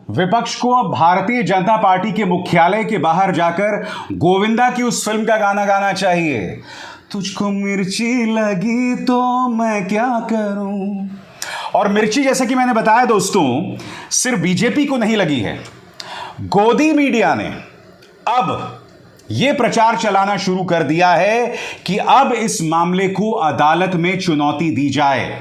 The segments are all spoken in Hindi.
विपक्ष को अब भारतीय जनता पार्टी के मुख्यालय के बाहर जाकर गोविंदा की उस फिल्म का गाना गाना चाहिए, तुझको मिर्ची लगी तो मैं क्या करूं। और मिर्ची, जैसे कि मैंने बताया दोस्तों, सिर्फ बीजेपी को नहीं लगी है। गोदी मीडिया ने अब यह प्रचार चलाना शुरू कर दिया है कि अब इस मामले को अदालत में चुनौती दी जाए।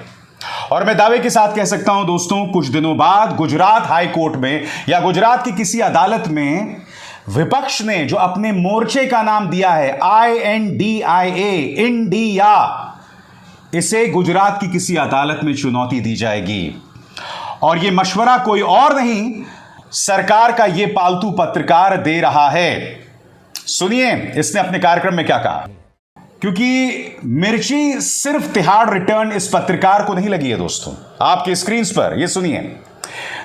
और मैं दावे के साथ कह सकता हूं दोस्तों, कुछ दिनों बाद गुजरात हाई कोर्ट में या गुजरात की किसी अदालत में विपक्ष ने जो अपने मोर्चे का नाम दिया है INDIA, इंडिया, इसे गुजरात की किसी अदालत में चुनौती दी जाएगी। और यह मशवरा कोई और नहीं, सरकार का यह पालतू पत्रकार दे रहा है। सुनिए इसने अपने कार्यक्रम में क्या कहा, क्योंकि मिर्ची सिर्फ तिहाड़ रिटर्न इस पत्रकार को नहीं लगी है दोस्तों। आपके स्क्रीन पर यह सुनिए,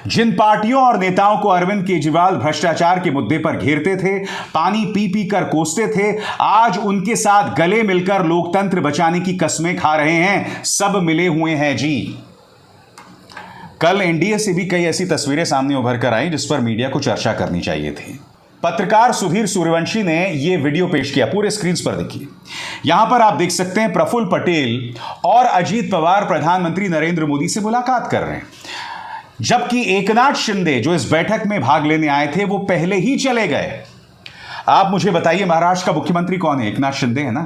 जिन पार्टियों और नेताओं को अरविंद केजरीवाल भ्रष्टाचार के मुद्दे पर घेरते थे, पानी पी पी कर कोसते थे, आज उनके साथ गले मिलकर लोकतंत्र बचाने की कस्में खा रहे हैं। सब मिले हुए हैं जी। कल एनडीए से भी कई ऐसी तस्वीरें सामने उभर कर आई जिस पर मीडिया को चर्चा करनी चाहिए थी। पत्रकार सुधीर सूर्यवंशी ने यह वीडियो पेश किया, पूरे स्क्रीन पर देखिए। यहां पर आप देख सकते हैं प्रफुल्ल पटेल और अजीत पवार प्रधानमंत्री नरेंद्र मोदी से मुलाकात कर रहे हैं, जबकि एकनाथ शिंदे जो इस बैठक में भाग लेने आए थे वो पहले ही चले गए। आप मुझे बताइए, महाराष्ट्र का मुख्यमंत्री कौन है? एकनाथ शिंदे है ना।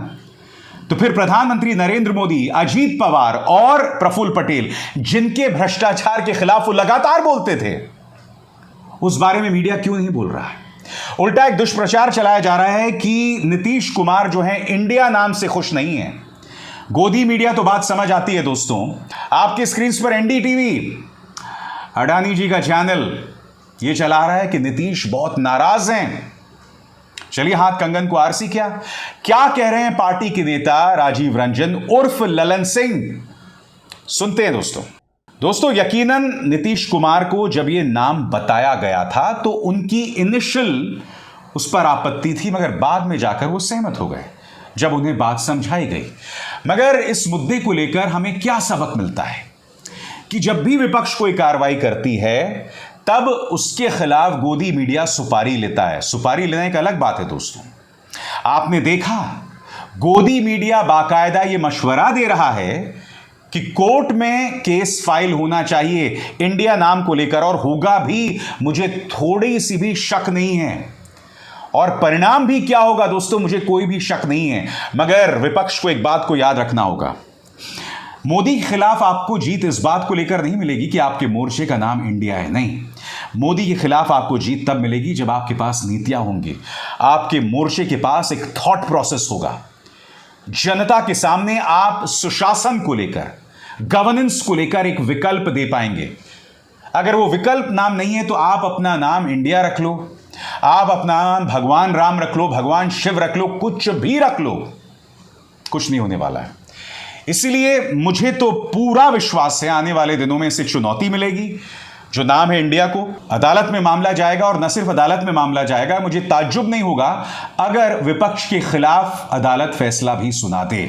तो फिर प्रधानमंत्री नरेंद्र मोदी, अजीत पवार और प्रफुल्ल पटेल, जिनके भ्रष्टाचार के खिलाफ वो लगातार बोलते थे, उस बारे में मीडिया क्यों नहीं बोल रहा है? उल्टा एक दुष्प्रचार चलाया जा रहा है कि नीतीश कुमार जो है इंडिया नाम से खुश नहीं है। गोदी मीडिया तो बात समझ आती है दोस्तों। आपके स्क्रीन पर एनडीटीवी, अडानी जी का चैनल, यह चला रहा है कि नीतीश बहुत नाराज हैं। चलिए हाथ कंगन को आरसी क्या कह रहे हैं पार्टी के नेता राजीव रंजन उर्फ ललन सिंह, सुनते हैं दोस्तों। यकीनन नीतीश कुमार को जब यह नाम बताया गया था तो उनकी इनिशियल उस पर आपत्ति थी, मगर बाद में जाकर वो सहमत हो गए जब उन्हें बात समझाई गई। मगर इस मुद्दे को लेकर हमें क्या सबक मिलता है कि जब भी विपक्ष कोई कार्रवाई करती है तब उसके खिलाफ गोदी मीडिया सुपारी लेता है। सुपारी लेने का अलग बात है दोस्तों। आपने देखा, गोदी मीडिया बाकायदा यह मशवरा दे रहा है कि कोर्ट में केस फाइल होना चाहिए इंडिया नाम को लेकर, और होगा भी, मुझे थोड़ी सी भी शक नहीं है। और परिणाम भी क्या होगा दोस्तों, मुझे कोई भी शक नहीं है। मगर विपक्ष को एक बात को याद रखना होगा, मोदी के खिलाफ आपको जीत इस बात को लेकर नहीं मिलेगी कि आपके मोर्चे का नाम इंडिया है। नहीं, मोदी के खिलाफ आपको जीत तब मिलेगी जब आपके पास नीतियां होंगी, आपके मोर्चे के पास एक थॉट प्रोसेस होगा। जनता के सामने आप सुशासन को लेकर, गवर्नेंस को लेकर एक विकल्प दे पाएंगे। अगर वो विकल्प नाम नहीं है तो आप अपना नाम इंडिया रख लो, आप अपना नाम भगवान राम रख लो, भगवान शिव रख लो, कुछ भी रख लो, कुछ नहीं होने वाला है। इसलिए मुझे तो पूरा विश्वास है आने वाले दिनों में इसे चुनौती मिलेगी। जो नाम है इंडिया को, अदालत में मामला जाएगा, और न सिर्फ अदालत में मामला जाएगा, मुझे ताज्जुब नहीं होगा अगर विपक्ष के खिलाफ अदालत फैसला भी सुना दे।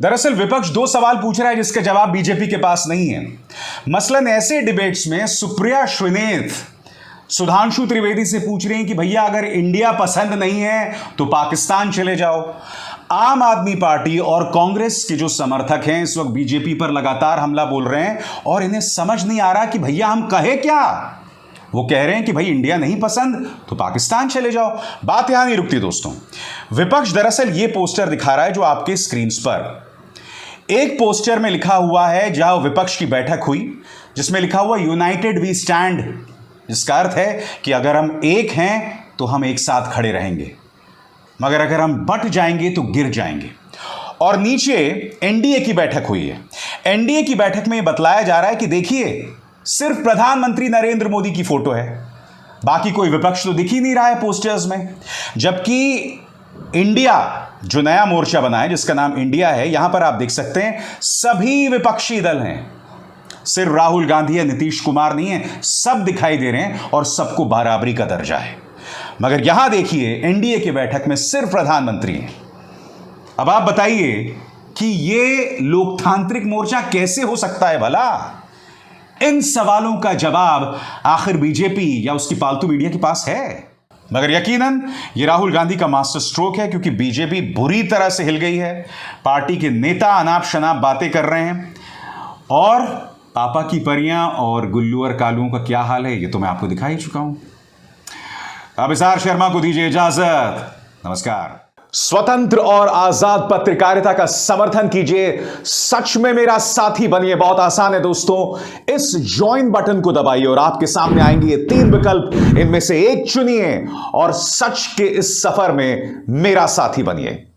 दरअसल विपक्ष दो सवाल पूछ रहा है जिसका जवाब बीजेपी के पास नहीं है। मसलन ऐसे डिबेट्स में सुप्रिया श्रीनेथ सुधांशु त्रिवेदी से पूछ रहे हैं कि भैया अगर इंडिया पसंद नहीं है तो पाकिस्तान चले जाओ। आम आदमी पार्टी और कांग्रेस के जो समर्थक हैं इस वक्त बीजेपी पर लगातार हमला बोल रहे हैं, और इन्हें समझ नहीं आ रहा कि भैया हम कहे क्या। वो कह रहे हैं कि भाई इंडिया नहीं पसंद तो पाकिस्तान चले जाओ। बात यहां नहीं रुकती दोस्तों। विपक्ष दरअसल ये पोस्टर दिखा रहा है जो आपके स्क्रीन पर। एक पोस्टर में लिखा हुआ है, जहां विपक्ष की बैठक हुई, जिसमें लिखा हुआ यूनाइटेड वी स्टैंड, जिसका अर्थ है कि अगर हम एक हैं तो हम एक साथ खड़े रहेंगे, मगर अगर हम बट जाएंगे तो गिर जाएंगे। और नीचे एनडीए की बैठक हुई है। एनडीए की बैठक में यह बतलाया जा रहा है कि देखिए, सिर्फ प्रधानमंत्री नरेंद्र मोदी की फोटो है, बाकी कोई विपक्ष तो दिख ही नहीं रहा है पोस्टर्स में। जबकि इंडिया जो नया मोर्चा बना है जिसका नाम इंडिया है, यहां पर आप देख सकते हैं सभी विपक्षी दल हैं, सिर्फ राहुल गांधी या नीतीश कुमार नहीं है, सब दिखाई दे रहे हैं और सबको बराबरी का दर्जा है। मगर यहां देखिए एनडीए की बैठक में सिर्फ प्रधानमंत्री हैं। अब आप बताइए कि यह लोकतांत्रिक मोर्चा कैसे हो सकता है भला? इन सवालों का जवाब आखिर बीजेपी या उसकी पालतू मीडिया के पास है? मगर यकीनन यह राहुल गांधी का मास्टर स्ट्रोक है, क्योंकि बीजेपी बुरी तरह से हिल गई है। पार्टी के नेता अनाप शनाप बातें कर रहे हैं, और पापा की परियां और गुल्लू और कालुओं का क्या हाल है, यह तो मैं आपको दिखा ही चुका हूं। अभिसार शर्मा को दीजिए इजाजत। नमस्कार। स्वतंत्र और आजाद पत्रकारिता का समर्थन कीजिए, सच में मेरा साथी बनिए। बहुत आसान है दोस्तों, इस ज्वाइन बटन को दबाइए और आपके सामने आएंगे ये 3 विकल्प, इनमें से एक चुनिए और सच के इस सफर में मेरा साथी बनिए।